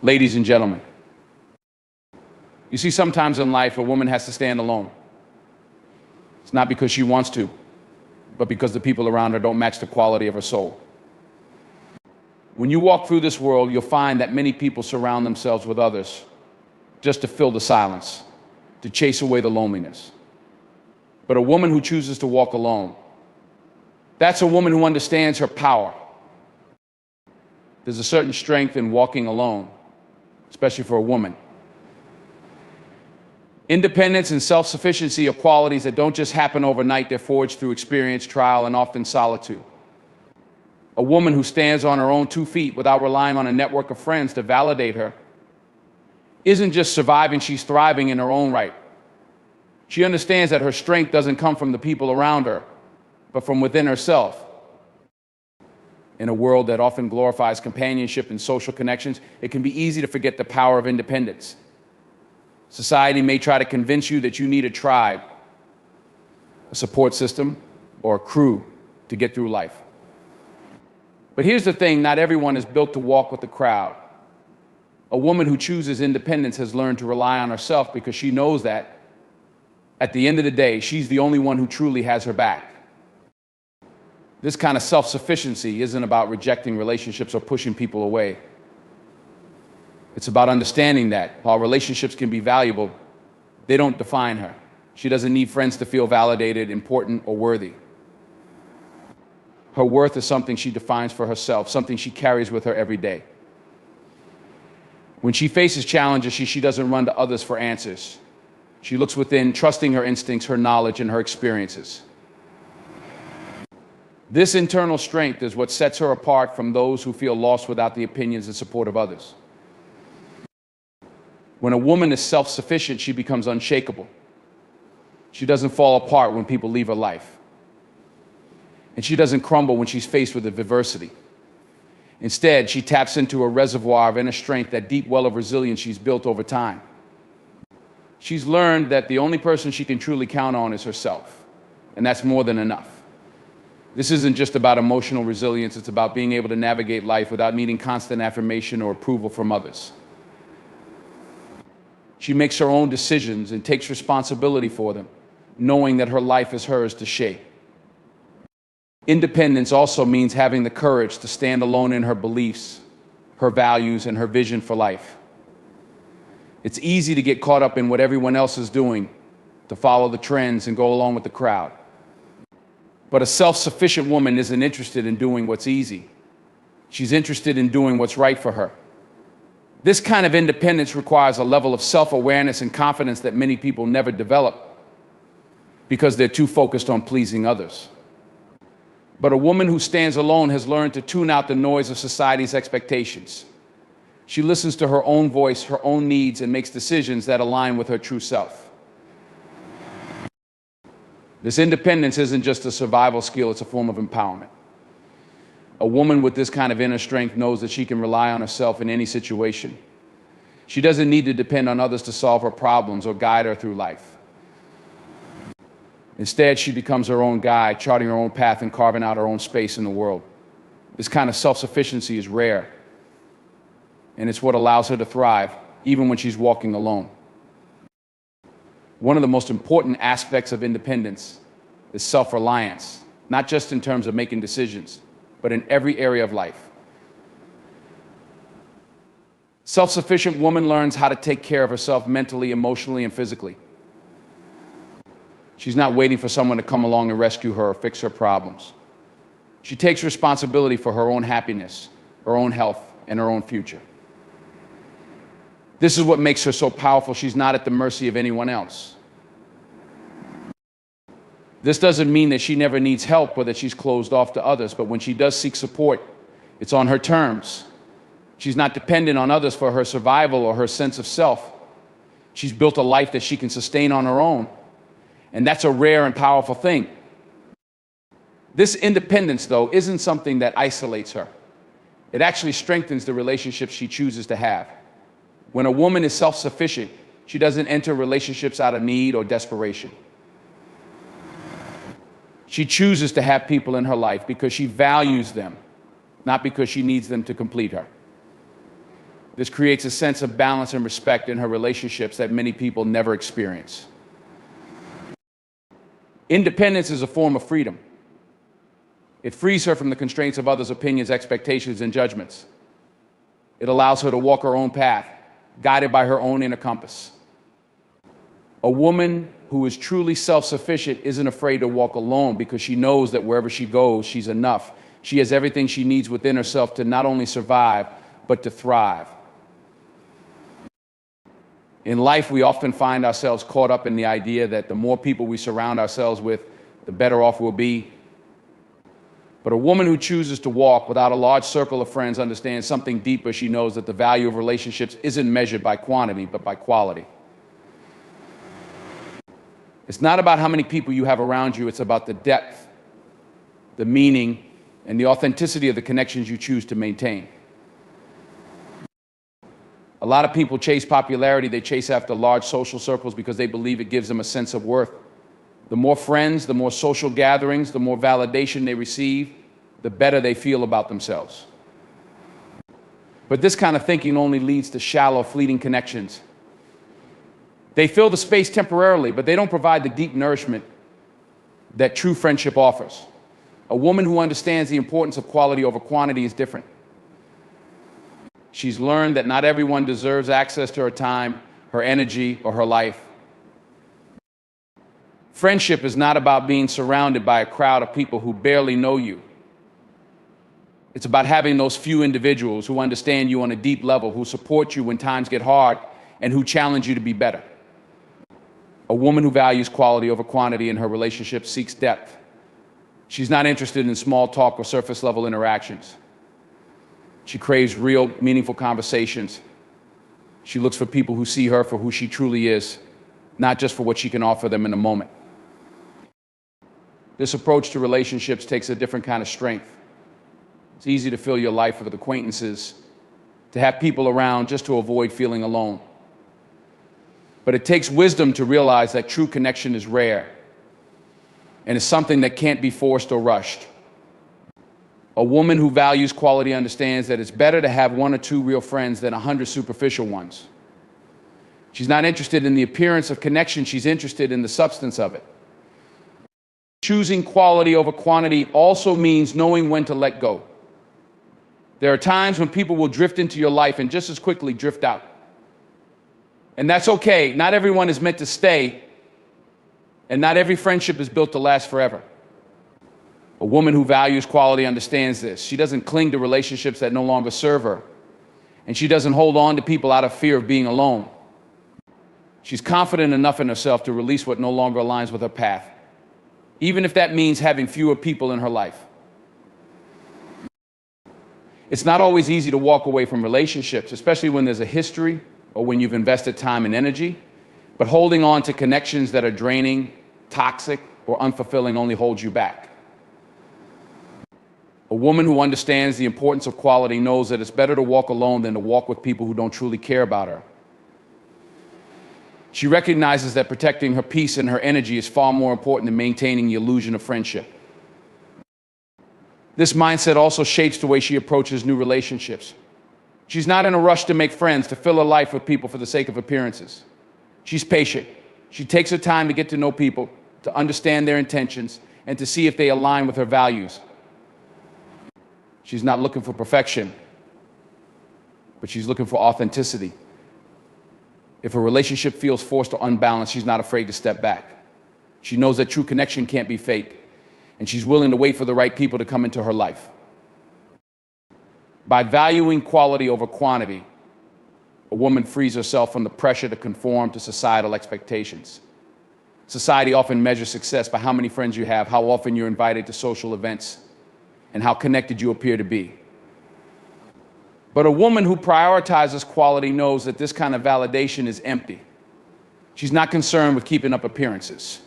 Ladies and gentlemen, you see, sometimes in life, a woman has to stand alone. It's not because she wants to, but because the people around her don't match the quality of her soul. When you walk through this world, you'll find that many people surround themselves with others just to fill the silence, to chase away the loneliness. But a woman who chooses to walk alone, that's a woman who understands her power. There's a certain strength in walking alone, especially for a woman. Independence and self-sufficiency are qualities that don't just happen overnight. They're forged through experience, trial, and often solitude. A woman who stands on her own 2 feet without relying on a network of friends to validate her isn't just surviving, she's thriving in her own right. She understands that her strength doesn't come from the people around her, but from within herself. In a world that often glorifies companionship and social connections, it can be easy to forget the power of independence. Society may try to convince you that you need a tribe, a support system, or a crew to get through life. But here's the thing, not everyone is built to walk with the crowd. A woman who chooses independence has learned to rely on herself because she knows that, at the end of the day, she's the only one who truly has her back. This kind of self-sufficiency isn't about rejecting relationships or pushing people away. It's about understanding that while relationships can be valuable, they don't define her. She doesn't need friends to feel validated, important, or worthy. Her worth is something she defines for herself, something she carries with her every day. When she faces challenges, she doesn't run to others for answers. She looks within, trusting her instincts, her knowledge, and her experiences. This internal strength is what sets her apart from those who feel lost without the opinions and support of others. When a woman is self-sufficient, she becomes unshakable. She doesn't fall apart when people leave her life. And she doesn't crumble when she's faced with adversity. Instead, she taps into a reservoir of inner strength, that deep well of resilience she's built over time. She's learned that the only person she can truly count on is herself, and that's more than enough. This isn't just about emotional resilience, it's about being able to navigate life without needing constant affirmation or approval from others. She makes her own decisions and takes responsibility for them, knowing that her life is hers to shape. Independence also means having the courage to stand alone in her beliefs, her values, and her vision for life. It's easy to get caught up in what everyone else is doing, to follow the trends and go along with the crowd. But a self-sufficient woman isn't interested in doing what's easy. She's interested in doing what's right for her. This kind of independence requires a level of self-awareness and confidence that many people never develop because they're too focused on pleasing others. But a woman who stands alone has learned to tune out the noise of society's expectations. She listens to her own voice, her own needs, and makes decisions that align with her true self. This independence isn't just a survival skill, it's a form of empowerment. A woman with this kind of inner strength knows that she can rely on herself in any situation. She doesn't need to depend on others to solve her problems or guide her through life. Instead, she becomes her own guide, charting her own path and carving out her own space in the world. This kind of self-sufficiency is rare, and it's what allows her to thrive, even when she's walking alone. One of the most important aspects of independence is self-reliance, not just in terms of making decisions, but in every area of life. Self-sufficient woman learns how to take care of herself mentally, emotionally, and physically. She's not waiting for someone to come along and rescue her or fix her problems. She takes responsibility for her own happiness, her own health, and her own future. This is what makes her so powerful. She's not at the mercy of anyone else. This doesn't mean that she never needs help or that she's closed off to others, but when she does seek support, it's on her terms. She's not dependent on others for her survival or her sense of self. She's built a life that she can sustain on her own, and that's a rare and powerful thing. This independence, though, isn't something that isolates her. It actually strengthens the relationships she chooses to have. When a woman is self-sufficient, she doesn't enter relationships out of need or desperation. She chooses to have people in her life because she values them, not because she needs them to complete her. This creates a sense of balance and respect in her relationships that many people never experience. Independence is a form of freedom. It frees her from the constraints of others' opinions, expectations, and judgments. It allows her to walk her own path, guided by her own inner compass. A woman who is truly self-sufficient isn't afraid to walk alone because she knows that wherever she goes, she's enough. She has everything she needs within herself to not only survive, but to thrive. In life, we often find ourselves caught up in the idea that the more people we surround ourselves with, the better off we'll be. But a woman who chooses to walk without a large circle of friends understands something deeper. She knows that the value of relationships isn't measured by quantity, but by quality. It's not about how many people you have around you, it's about the depth, the meaning, and the authenticity of the connections you choose to maintain. A lot of people chase popularity. They chase after large social circles because they believe it gives them a sense of worth. The more friends, the more social gatherings, the more validation they receive, the better they feel about themselves. But this kind of thinking only leads to shallow, fleeting connections. They fill the space temporarily, but they don't provide the deep nourishment that true friendship offers. A woman who understands the importance of quality over quantity is different. She's learned that not everyone deserves access to her time, her energy, or her life. Friendship is not about being surrounded by a crowd of people who barely know you. It's about having those few individuals who understand you on a deep level, who support you when times get hard, and who challenge you to be better. A woman who values quality over quantity in her relationship seeks depth. She's not interested in small talk or surface-level interactions. She craves real, meaningful conversations. She looks for people who see her for who she truly is, not just for what she can offer them in the moment. This approach to relationships takes a different kind of strength. It's easy to fill your life with acquaintances, to have people around just to avoid feeling alone. But it takes wisdom to realize that true connection is rare and is something that can't be forced or rushed. A woman who values quality understands that it's better to have one or two real friends than 100 superficial ones. She's not interested in the appearance of connection, she's interested in the substance of it. Choosing quality over quantity also means knowing when to let go. There are times when people will drift into your life and just as quickly drift out. And that's okay. Not everyone is meant to stay, and not every friendship is built to last forever. A woman who values quality understands this. She doesn't cling to relationships that no longer serve her, and she doesn't hold on to people out of fear of being alone. She's confident enough in herself to release what no longer aligns with her path, even if that means having fewer people in her life. It's not always easy to walk away from relationships, especially when there's a history or when you've invested time and energy, but holding on to connections that are draining, toxic, or unfulfilling only holds you back. A woman who understands the importance of quality knows that it's better to walk alone than to walk with people who don't truly care about her. She recognizes that protecting her peace and her energy is far more important than maintaining the illusion of friendship. This mindset also shapes the way she approaches new relationships. She's not in a rush to make friends, to fill her life with people for the sake of appearances. She's patient. She takes her time to get to know people, to understand their intentions, and to see if they align with her values. She's not looking for perfection, but she's looking for authenticity. If a relationship feels forced or unbalanced, she's not afraid to step back. She knows that true connection can't be faked, and she's willing to wait for the right people to come into her life. By valuing quality over quantity, a woman frees herself from the pressure to conform to societal expectations. Society often measures success by how many friends you have, how often you're invited to social events, and how connected you appear to be. But a woman who prioritizes quality knows that this kind of validation is empty. She's not concerned with keeping up appearances.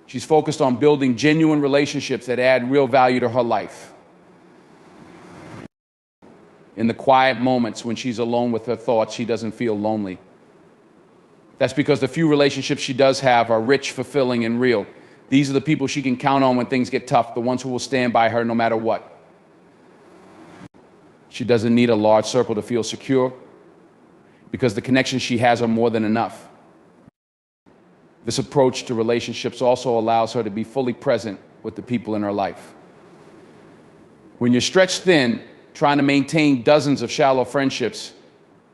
She's focused on building genuine relationships that add real value to her life. In the quiet moments when she's alone with her thoughts, she doesn't feel lonely. That's because the few relationships she does have are rich, fulfilling, and real. These are the people she can count on when things get tough, the ones who will stand by her no matter what. She doesn't need a large circle to feel secure. because the connections she has are more than enough. This approach to relationships also allows her to be fully present with the people in her life. When you're stretched thin, trying to maintain dozens of shallow friendships,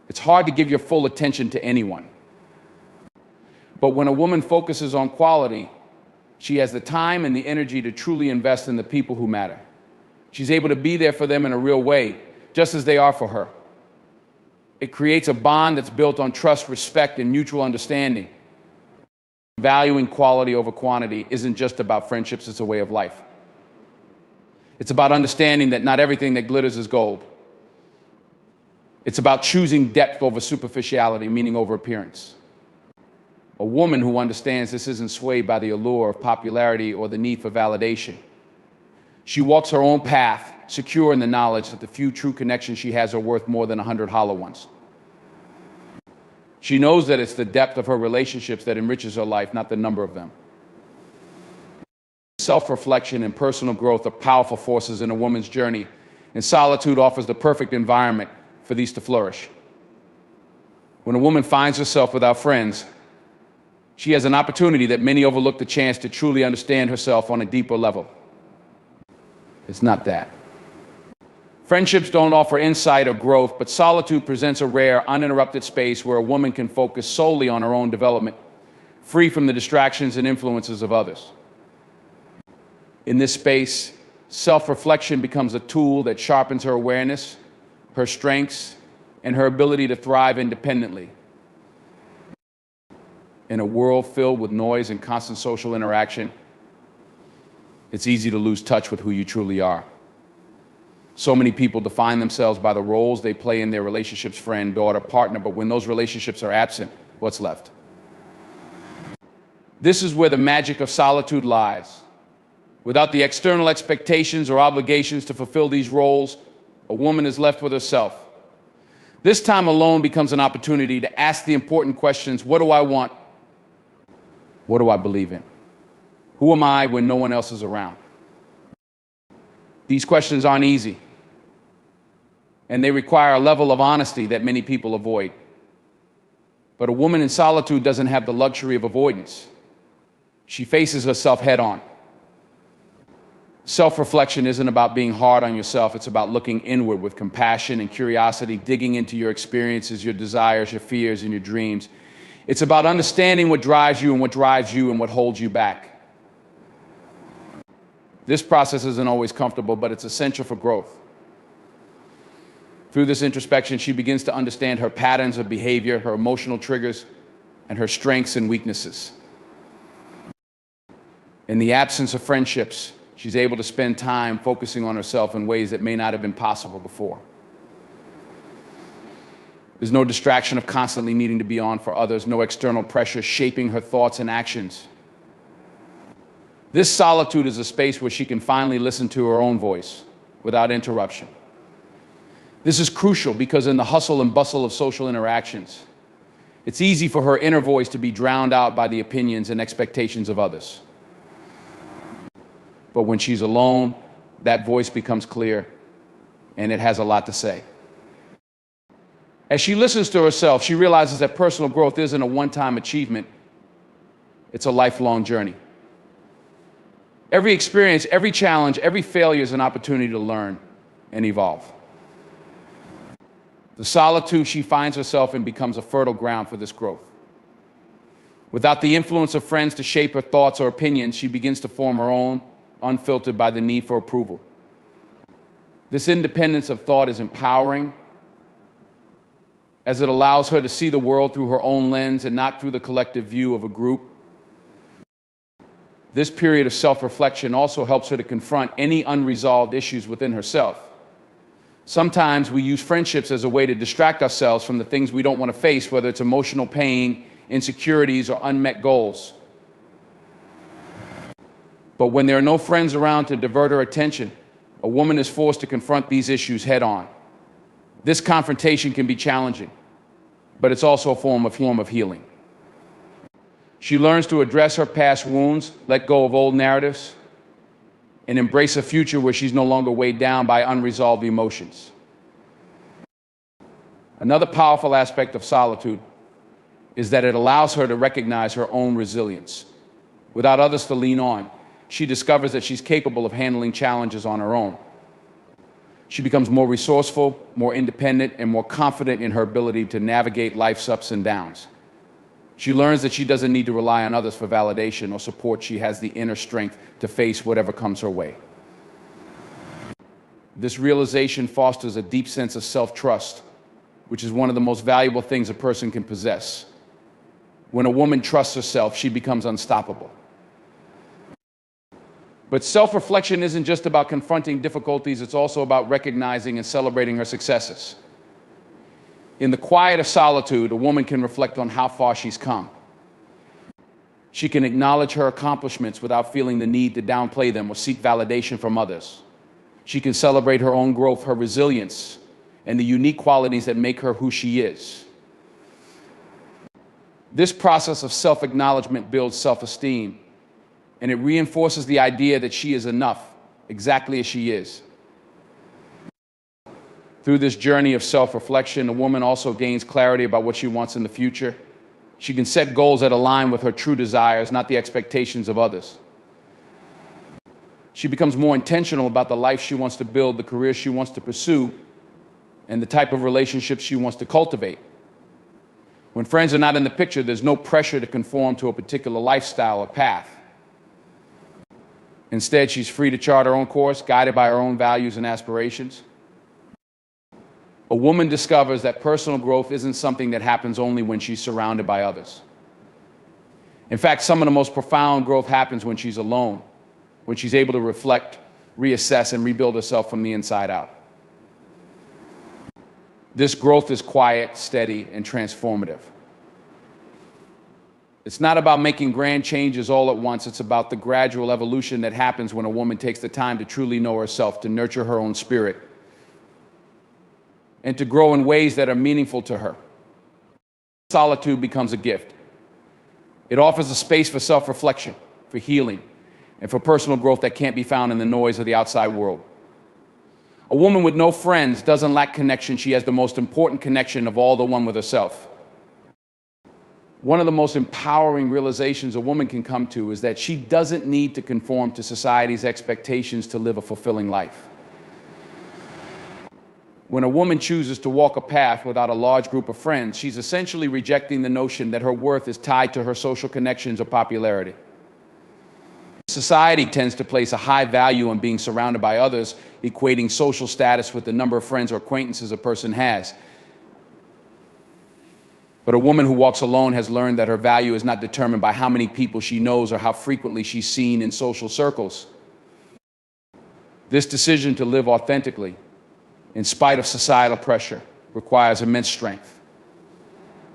it's hard to give your full attention to anyone. But when a woman focuses on quality, she has the time and the energy to truly invest in the people who matter. She's able to be there for them in a real way, just as they are for her. It creates a bond that's built on trust, respect, and mutual understanding. Valuing quality over quantity isn't just about friendships, it's a way of life. It's about understanding that not everything that glitters is gold. It's about choosing depth over superficiality, meaning over appearance. A woman who understands this isn't swayed by the allure of popularity or the need for validation. She walks her own path, secure in the knowledge that the few true connections she has are worth more than 100 hollow ones. She knows that it's the depth of her relationships that enriches her life, not the number of them. Self-reflection and personal growth are powerful forces in a woman's journey, and solitude offers the perfect environment for these to flourish. When a woman finds herself without friends, she has an opportunity that many overlook, the chance to truly understand herself on a deeper level. It's not that. Friendships don't offer insight or growth, but solitude presents a rare, uninterrupted space where a woman can focus solely on her own development, free from the distractions and influences of others. In this space, self-reflection becomes a tool that sharpens her awareness, her strengths, and her ability to thrive independently. In a world filled with noise and constant social interaction, it's easy to lose touch with who you truly are. So many people define themselves by the roles they play in their relationships, friend, daughter, partner, but when those relationships are absent, what's left? This is where the magic of solitude lies. Without the external expectations or obligations to fulfill these roles, a woman is left with herself. This time alone becomes an opportunity to ask the important questions: what do I want? What do I believe in? Who am I when no one else is around? These questions aren't easy, and they require a level of honesty that many people avoid. But a woman in solitude doesn't have the luxury of avoidance. She faces herself head on. Self-reflection isn't about being hard on yourself. It's about looking inward with compassion and curiosity, digging into your experiences, your desires, your fears, and your dreams. It's about understanding what drives you and what holds you back. This process isn't always comfortable, but it's essential for growth. Through this introspection, she begins to understand her patterns of behavior, her emotional triggers, and her strengths and weaknesses. In the absence of friendships, she's able to spend time focusing on herself in ways that may not have been possible before. There's no distraction of constantly needing to be on for others, no external pressure shaping her thoughts and actions. This solitude is a space where she can finally listen to her own voice without interruption. This is crucial because in the hustle and bustle of social interactions, it's easy for her inner voice to be drowned out by the opinions and expectations of others. But when she's alone, that voice becomes clear, and it has a lot to say. As she listens to herself, she realizes that personal growth isn't a one-time achievement. It's a lifelong journey. Every experience, every challenge, every failure is an opportunity to learn and evolve. The solitude she finds herself in becomes a fertile ground for this growth. Without the influence of friends to shape her thoughts or opinions, she begins to form her own, unfiltered by the need for approval. This independence of thought is empowering, as it allows her to see the world through her own lens and not through the collective view of a group. This period of self-reflection also helps her to confront any unresolved issues within herself. Sometimes we use friendships as a way to distract ourselves from the things we don't want to face, whether it's emotional pain, insecurities, or unmet goals. But when there are no friends around to divert her attention, a woman is forced to confront these issues head on. This confrontation can be challenging, but it's also a form of healing. She learns to address her past wounds, let go of old narratives, and embrace a future where she's no longer weighed down by unresolved emotions. Another powerful aspect of solitude is that it allows her to recognize her own resilience. Without others to lean on, she discovers that she's capable of handling challenges on her own. She becomes more resourceful, more independent, and more confident in her ability to navigate life's ups and downs. She learns that she doesn't need to rely on others for validation or support. She has the inner strength to face whatever comes her way. This realization fosters a deep sense of self-trust, which is one of the most valuable things a person can possess. When a woman trusts herself, she becomes unstoppable. But self-reflection isn't just about confronting difficulties, it's also about recognizing and celebrating her successes. In the quiet of solitude, a woman can reflect on how far she's come. She can acknowledge her accomplishments without feeling the need to downplay them or seek validation from others. She can celebrate her own growth, her resilience, and the unique qualities that make her who she is. This process of self-acknowledgement builds self-esteem, and it reinforces the idea that she is enough, exactly as she is. Through this journey of self-reflection, a woman also gains clarity about what she wants in the future. She can set goals that align with her true desires, not the expectations of others. She becomes more intentional about the life she wants to build, the career she wants to pursue, and the type of relationships she wants to cultivate. When friends are not in the picture, there's no pressure to conform to a particular lifestyle or path. Instead, she's free to chart her own course, guided by her own values and aspirations. A woman discovers that personal growth isn't something that happens only when she's surrounded by others. In fact, some of the most profound growth happens when she's alone, when she's able to reflect, reassess, and rebuild herself from the inside out. This growth is quiet, steady, and transformative. It's not about making grand changes all at once. It's about the gradual evolution that happens when a woman takes the time to truly know herself, to nurture her own spirit, and to grow in ways that are meaningful to her. Solitude becomes a gift. It offers a space for self-reflection, for healing, and for personal growth that can't be found in the noise of the outside world. A woman with no friends doesn't lack connection. She has the most important connection of all, the one with herself. One of the most empowering realizations a woman can come to is that she doesn't need to conform to society's expectations to live a fulfilling life. When a woman chooses to walk a path without a large group of friends, she's essentially rejecting the notion that her worth is tied to her social connections or popularity. Society tends to place a high value on being surrounded by others, equating social status with the number of friends or acquaintances a person has. But a woman who walks alone has learned that her value is not determined by how many people she knows or how frequently she's seen in social circles. This decision to live authentically, in spite of societal pressure, requires immense strength.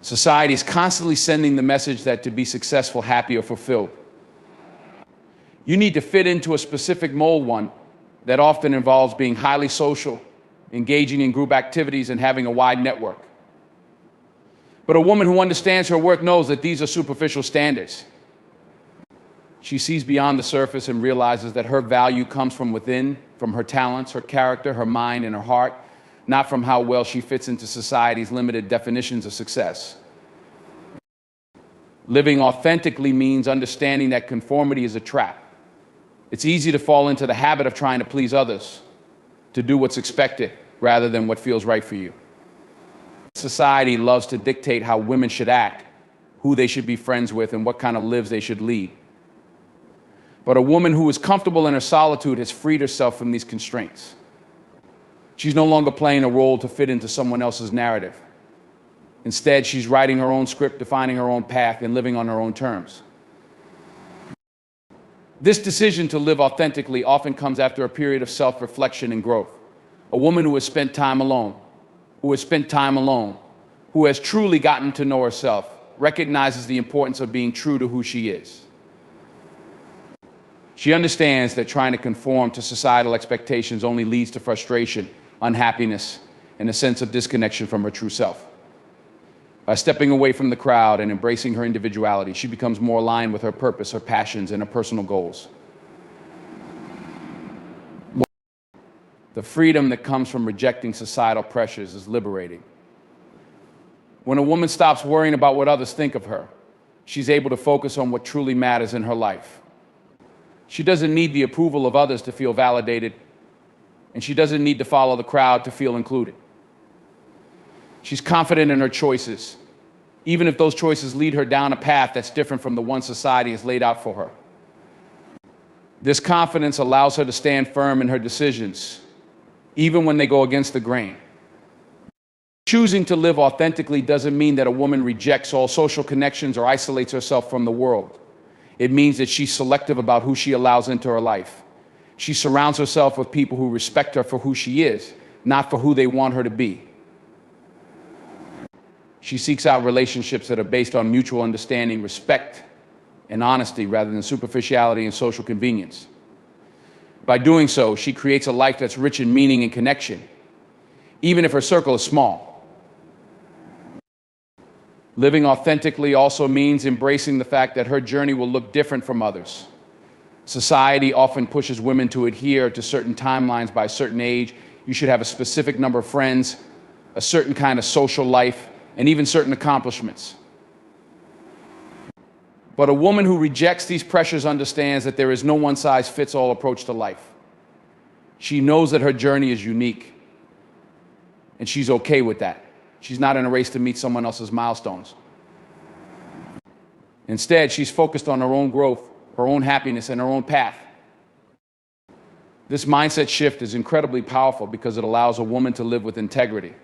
Society is constantly sending the message that to be successful, happy, or fulfilled, you need to fit into a specific mold, one that often involves being highly social, engaging in group activities, and having a wide network. But a woman who understands her work knows that these are superficial standards. She sees beyond the surface and realizes that her value comes from within, from her talents, her character, her mind, and her heart, not from how well she fits into society's limited definitions of success. Living authentically means understanding that conformity is a trap. It's easy to fall into the habit of trying to please others, to do what's expected rather than what feels right for you. Society loves to dictate how women should act, who they should be friends with, and what kind of lives they should lead. But a woman who is comfortable in her solitude has freed herself from these constraints. She's no longer playing a role to fit into someone else's narrative. Instead, she's writing her own script, defining her own path, and living on her own terms. This decision to live authentically often comes after a period of self-reflection and growth. A woman who has spent time alone, who has truly gotten to know herself, recognizes the importance of being true to who she is. She understands that trying to conform to societal expectations only leads to frustration, unhappiness, and a sense of disconnection from her true self. By stepping away from the crowd and embracing her individuality, she becomes more aligned with her purpose, her passions, and her personal goals. The freedom that comes from rejecting societal pressures is liberating. When a woman stops worrying about what others think of her, she's able to focus on what truly matters in her life. She doesn't need the approval of others to feel validated, and she doesn't need to follow the crowd to feel included. She's confident in her choices, even if those choices lead her down a path that's different from the one society has laid out for her. This confidence allows her to stand firm in her decisions, even when they go against the grain. Choosing to live authentically doesn't mean that a woman rejects all social connections or isolates herself from the world. It means that she's selective about who she allows into her life. She surrounds herself with people who respect her for who she is, not for who they want her to be. She seeks out relationships that are based on mutual understanding, respect, and honesty rather than superficiality and social convenience. By doing so, she creates a life that's rich in meaning and connection, even if her circle is small. Living authentically also means embracing the fact that her journey will look different from others. Society often pushes women to adhere to certain timelines by a certain age. You should have a specific number of friends, a certain kind of social life, and even certain accomplishments. But a woman who rejects these pressures understands that there is no one-size-fits-all approach to life. She knows that her journey is unique, and she's okay with that. She's not in a race to meet someone else's milestones. Instead, she's focused on her own growth, her own happiness, and her own path. This mindset shift is incredibly powerful because it allows a woman to live with integrity.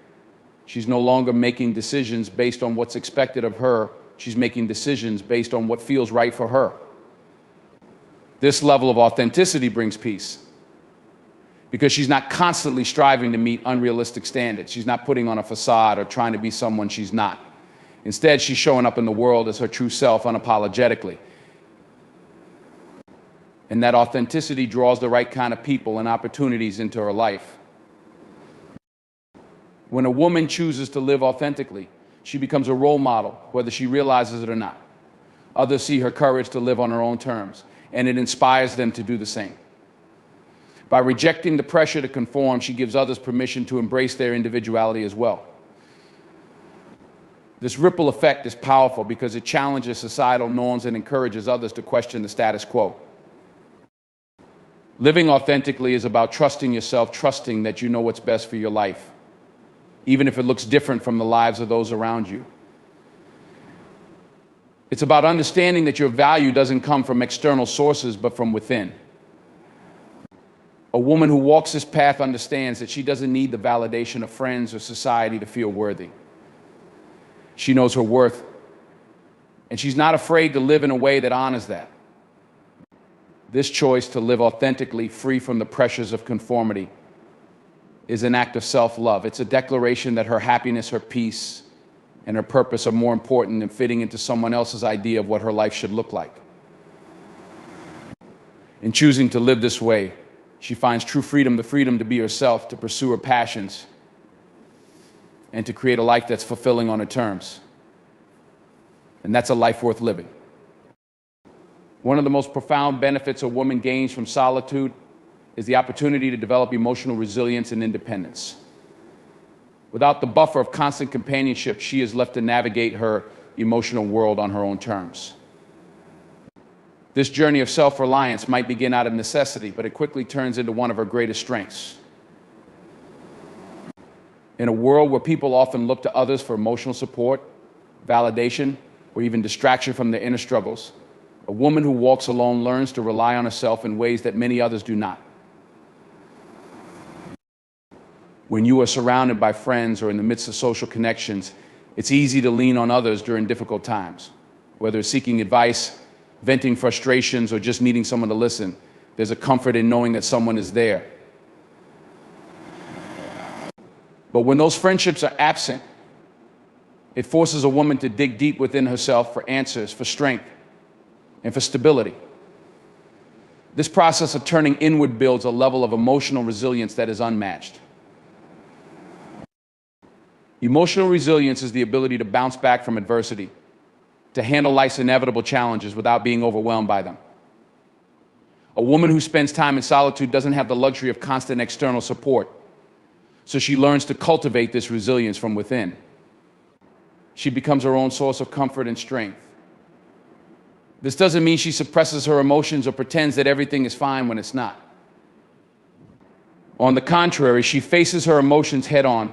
She's no longer making decisions based on what's expected of her. She's making decisions based on what feels right for her. This level of authenticity brings peace because she's not constantly striving to meet unrealistic standards. She's not putting on a facade or trying to be someone she's not. Instead, she's showing up in the world as her true self unapologetically. And that authenticity draws the right kind of people and opportunities into her life. When a woman chooses to live authentically, she becomes a role model, whether she realizes it or not. Others see her courage to live on her own terms, and it inspires them to do the same. By rejecting the pressure to conform, she gives others permission to embrace their individuality as well. This ripple effect is powerful because it challenges societal norms and encourages others to question the status quo. Living authentically is about trusting yourself, trusting that you know what's best for your life, even if it looks different from the lives of those around you. It's about understanding that your value doesn't come from external sources, but from within. A woman who walks this path understands that she doesn't need the validation of friends or society to feel worthy. She knows her worth, and she's not afraid to live in a way that honors that. This choice to live authentically, free from the pressures of conformity, is an act of self-love. It's a declaration that her happiness, her peace, and her purpose are more important than fitting into someone else's idea of what her life should look like. In choosing to live this way, she finds true freedom, the freedom to be herself, to pursue her passions, and to create a life that's fulfilling on her terms. And that's a life worth living. One of the most profound benefits a woman gains from solitude is the opportunity to develop emotional resilience and independence. Without the buffer of constant companionship, she is left to navigate her emotional world on her own terms. This journey of self-reliance might begin out of necessity, but it quickly turns into one of her greatest strengths. In a world where people often look to others for emotional support, validation, or even distraction from their inner struggles, a woman who walks alone learns to rely on herself in ways that many others do not. When you are surrounded by friends or in the midst of social connections, it's easy to lean on others during difficult times. Whether it's seeking advice, venting frustrations, or just needing someone to listen, there's a comfort in knowing that someone is there. But when those friendships are absent, it forces a woman to dig deep within herself for answers, for strength, and for stability. This process of turning inward builds a level of emotional resilience that is unmatched. Emotional resilience is the ability to bounce back from adversity, to handle life's inevitable challenges without being overwhelmed by them. A woman who spends time in solitude doesn't have the luxury of constant external support, so she learns to cultivate this resilience from within. She becomes her own source of comfort and strength. This doesn't mean she suppresses her emotions or pretends that everything is fine when it's not. On the contrary, she faces her emotions head on,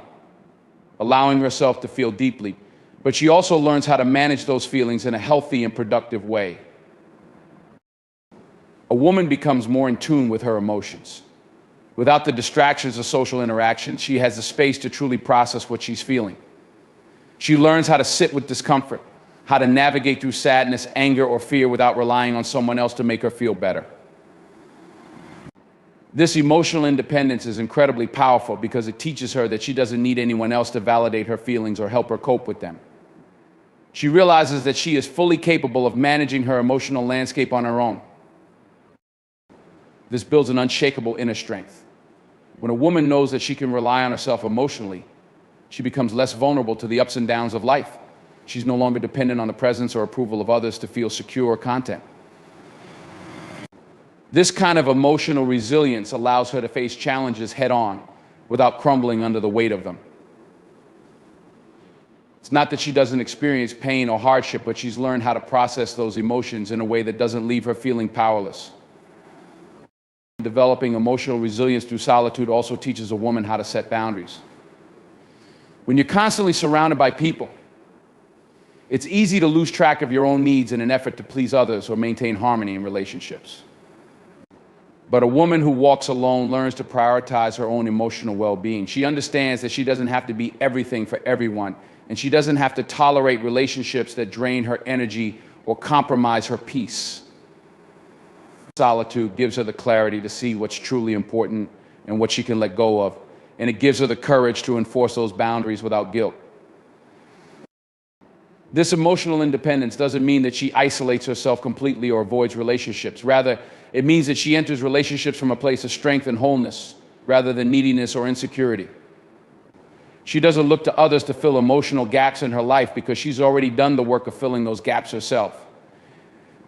allowing herself to feel deeply. But she also learns how to manage those feelings in a healthy and productive way. A woman becomes more in tune with her emotions. Without the distractions of social interaction, she has the space to truly process what she's feeling. She learns how to sit with discomfort, how to navigate through sadness, anger, or fear without relying on someone else to make her feel better. This emotional independence is incredibly powerful because it teaches her that she doesn't need anyone else to validate her feelings or help her cope with them. She realizes that she is fully capable of managing her emotional landscape on her own. This builds an unshakable inner strength. When a woman knows that she can rely on herself emotionally, she becomes less vulnerable to the ups and downs of life. She's no longer dependent on the presence or approval of others to feel secure or content. This kind of emotional resilience allows her to face challenges head-on without crumbling under the weight of them. It's not that she doesn't experience pain or hardship, but she's learned how to process those emotions in a way that doesn't leave her feeling powerless. Developing emotional resilience through solitude also teaches a woman how to set boundaries. When you're constantly surrounded by people, it's easy to lose track of your own needs in an effort to please others or maintain harmony in relationships. But a woman who walks alone learns to prioritize her own emotional well-being. She understands that she doesn't have to be everything for everyone, and she doesn't have to tolerate relationships that drain her energy or compromise her peace. Solitude gives her the clarity to see what's truly important and what she can let go of, and it gives her the courage to enforce those boundaries without guilt. This emotional independence doesn't mean that she isolates herself completely or avoids relationships. Rather, it means that she enters relationships from a place of strength and wholeness, rather than neediness or insecurity. She doesn't look to others to fill emotional gaps in her life because she's already done the work of filling those gaps herself.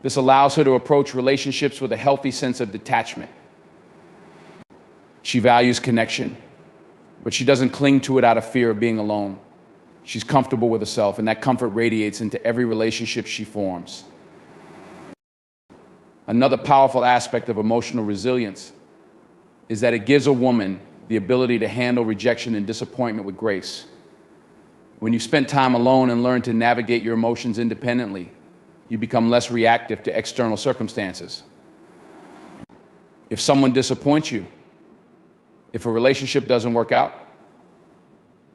This allows her to approach relationships with a healthy sense of detachment. She values connection, but she doesn't cling to it out of fear of being alone. She's comfortable with herself, and that comfort radiates into every relationship she forms. Another powerful aspect of emotional resilience is that it gives a woman the ability to handle rejection and disappointment with grace. When you spend time alone and learn to navigate your emotions independently, you become less reactive to external circumstances. If someone disappoints you, if a relationship doesn't work out,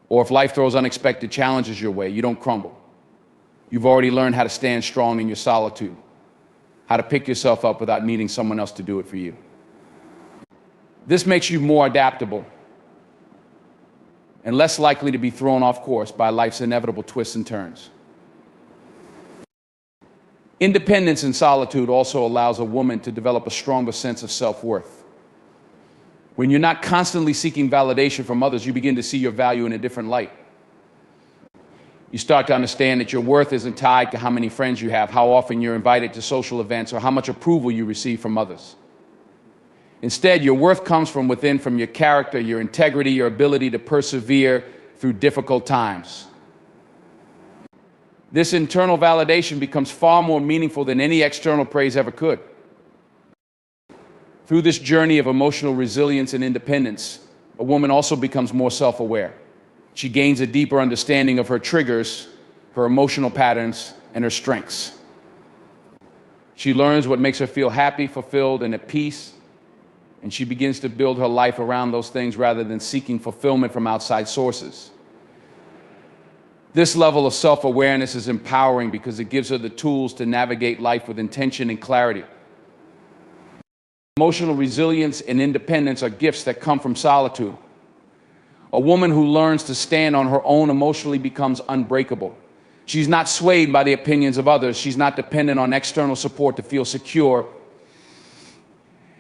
or if life throws unexpected challenges your way, you don't crumble. You've already learned how to stand strong in your solitude, how to pick yourself up without needing someone else to do it for you. This makes you more adaptable and less likely to be thrown off course by life's inevitable twists and turns. Independence in solitude also allows a woman to develop a stronger sense of self-worth. When you're not constantly seeking validation from others, you begin to see your value in a different light. You start to understand that your worth isn't tied to how many friends you have, how often you're invited to social events, or how much approval you receive from others. Instead, your worth comes from within, from your character, your integrity, your ability to persevere through difficult times. This internal validation becomes far more meaningful than any external praise ever could. Through this journey of emotional resilience and independence, a woman also becomes more self-aware. She gains a deeper understanding of her triggers, her emotional patterns, and her strengths. She learns what makes her feel happy, fulfilled, and at peace, and she begins to build her life around those things rather than seeking fulfillment from outside sources. This level of self-awareness is empowering because it gives her the tools to navigate life with intention and clarity. Emotional resilience and independence are gifts that come from solitude. A woman who learns to stand on her own emotionally becomes unbreakable. She's not swayed by the opinions of others. She's not dependent on external support to feel secure.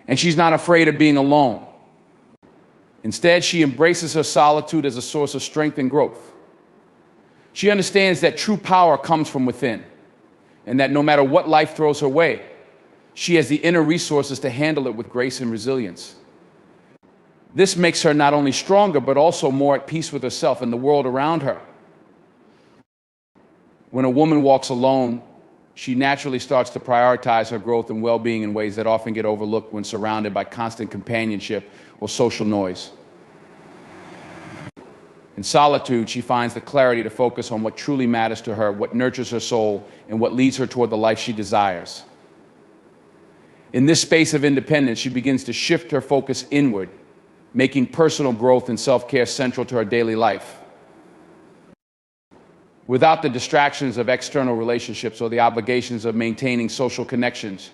And she's not afraid of being alone. Instead, she embraces her solitude as a source of strength and growth. She understands that true power comes from within, and that no matter what life throws her way, she has the inner resources to handle it with grace and resilience. This makes her not only stronger, but also more at peace with herself and the world around her. When a woman walks alone, she naturally starts to prioritize her growth and well-being in ways that often get overlooked when surrounded by constant companionship or social noise. In solitude, she finds the clarity to focus on what truly matters to her, what nurtures her soul, and what leads her toward the life she desires. In this space of independence, she begins to shift her focus inward, making personal growth and self-care central to her daily life. Without the distractions of external relationships or the obligations of maintaining social connections,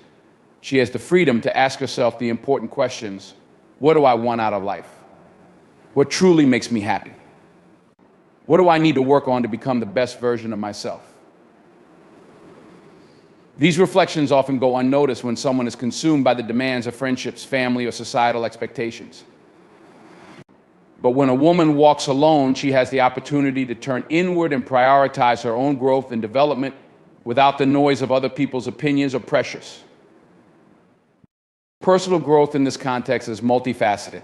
she has the freedom to ask herself the important questions: what do I want out of life? What truly makes me happy? What do I need to work on to become the best version of myself? These reflections often go unnoticed when someone is consumed by the demands of friendships, family, or societal expectations. But when a woman walks alone, she has the opportunity to turn inward and prioritize her own growth and development without the noise of other people's opinions or pressures. Personal growth in this context is multifaceted.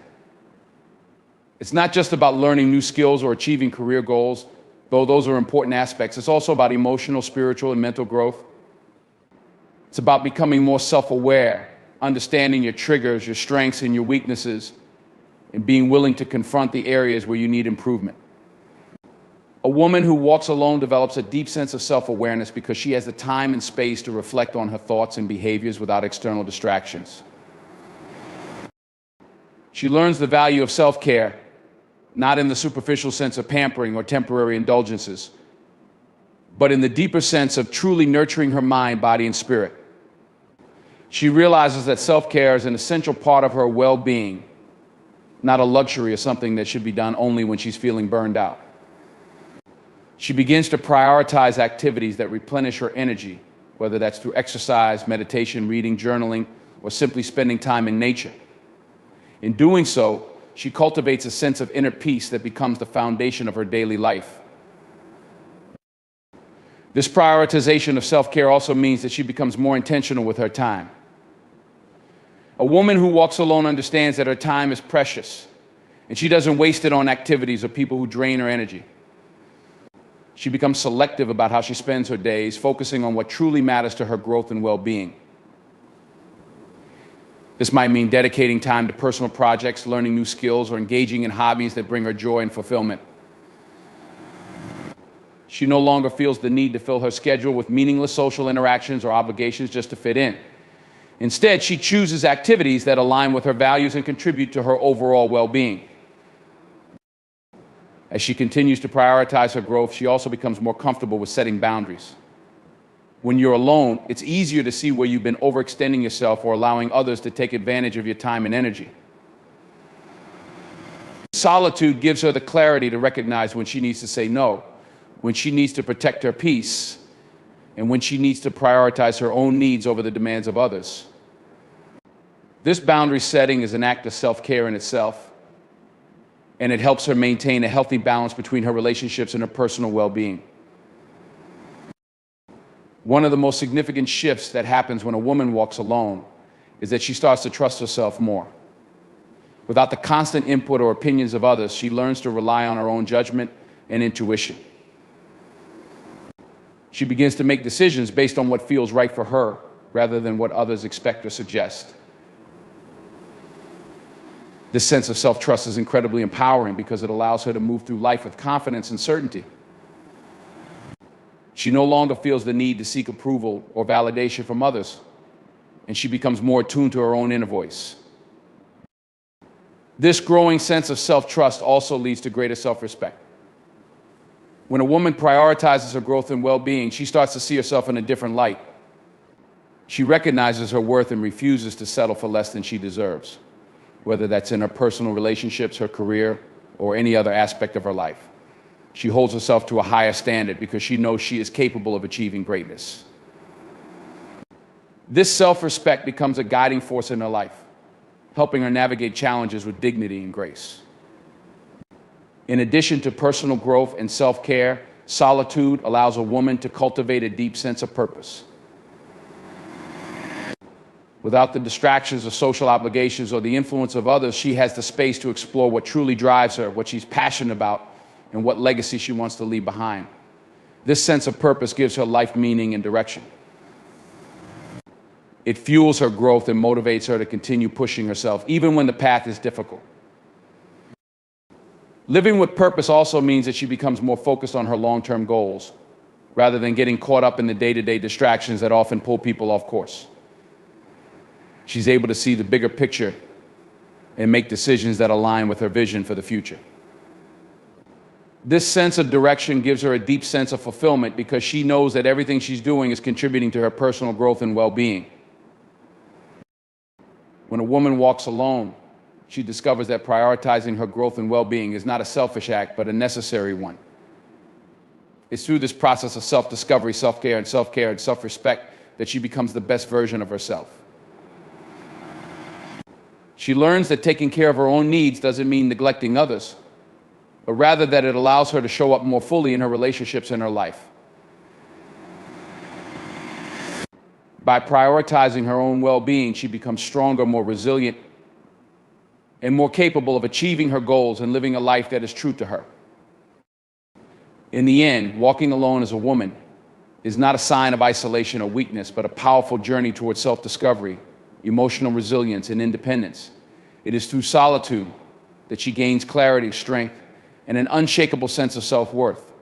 It's not just about learning new skills or achieving career goals, though those are important aspects. It's also about emotional, spiritual, and mental growth. It's about becoming more self-aware, understanding your triggers, your strengths, and your weaknesses, and being willing to confront the areas where you need improvement. A woman who walks alone develops a deep sense of self-awareness because she has the time and space to reflect on her thoughts and behaviors without external distractions. She learns the value of self-care, not in the superficial sense of pampering or temporary indulgences, but in the deeper sense of truly nurturing her mind, body, and spirit. She realizes that self-care is an essential part of her well-being, not a luxury or something that should be done only when she's feeling burned out. She begins to prioritize activities that replenish her energy, whether that's through exercise, meditation, reading, journaling, or simply spending time in nature. In doing so, she cultivates a sense of inner peace that becomes the foundation of her daily life. This prioritization of self-care also means that she becomes more intentional with her time. A woman who walks alone understands that her time is precious, and she doesn't waste it on activities or people who drain her energy. She becomes selective about how she spends her days, focusing on what truly matters to her growth and well-being. This might mean dedicating time to personal projects, learning new skills, or engaging in hobbies that bring her joy and fulfillment. She no longer feels the need to fill her schedule with meaningless social interactions or obligations just to fit in. Instead, she chooses activities that align with her values and contribute to her overall well-being. As she continues to prioritize her growth, she also becomes more comfortable with setting boundaries. When you're alone, it's easier to see where you've been overextending yourself or allowing others to take advantage of your time and energy. Solitude gives her the clarity to recognize when she needs to say no, when she needs to protect her peace, and when she needs to prioritize her own needs over the demands of others. This boundary setting is an act of self-care in itself, and it helps her maintain a healthy balance between her relationships and her personal well-being. One of the most significant shifts that happens when a woman walks alone is that she starts to trust herself more. Without the constant input or opinions of others, she learns to rely on her own judgment and intuition. She begins to make decisions based on what feels right for her, rather than what others expect or suggest. This sense of self-trust is incredibly empowering because it allows her to move through life with confidence and certainty. She no longer feels the need to seek approval or validation from others, and she becomes more attuned to her own inner voice. This growing sense of self-trust also leads to greater self-respect. When a woman prioritizes her growth and well-being, she starts to see herself in a different light. She recognizes her worth and refuses to settle for less than she deserves, whether that's in her personal relationships, her career, or any other aspect of her life. She holds herself to a higher standard because she knows she is capable of achieving greatness. This self-respect becomes a guiding force in her life, helping her navigate challenges with dignity and grace. In addition to personal growth and self-care, solitude allows a woman to cultivate a deep sense of purpose. Without the distractions of social obligations or the influence of others, she has the space to explore what truly drives her, what she's passionate about, and what legacy she wants to leave behind. This sense of purpose gives her life meaning and direction. It fuels her growth and motivates her to continue pushing herself, even when the path is difficult. Living with purpose also means that she becomes more focused on her long-term goals, rather than getting caught up in the day-to-day distractions that often pull people off course. She's able to see the bigger picture and make decisions that align with her vision for the future. This sense of direction gives her a deep sense of fulfillment because she knows that everything she's doing is contributing to her personal growth and well-being. When a woman walks alone, she discovers that prioritizing her growth and well-being is not a selfish act, but a necessary one. It's through this process of self-discovery, self-care, and self-respect that she becomes the best version of herself. She learns that taking care of her own needs doesn't mean neglecting others, but rather that it allows her to show up more fully in her relationships and her life. By prioritizing her own well-being, she becomes stronger, more resilient, and more capable of achieving her goals and living a life that is true to her. In the end, walking alone as a woman is not a sign of isolation or weakness, but a powerful journey towards self-discovery, emotional resilience, and independence. It is through solitude that she gains clarity, strength, and an unshakable sense of self-worth.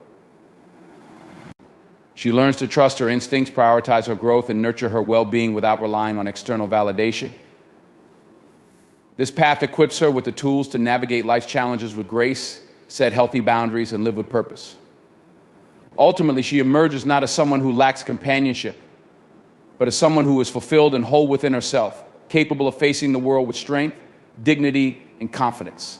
She learns to trust her instincts, prioritize her growth, and nurture her well-being without relying on external validation. This path equips her with the tools to navigate life's challenges with grace, set healthy boundaries, and live with purpose. Ultimately, she emerges not as someone who lacks companionship, but as someone who is fulfilled and whole within herself, capable of facing the world with strength, dignity, and confidence.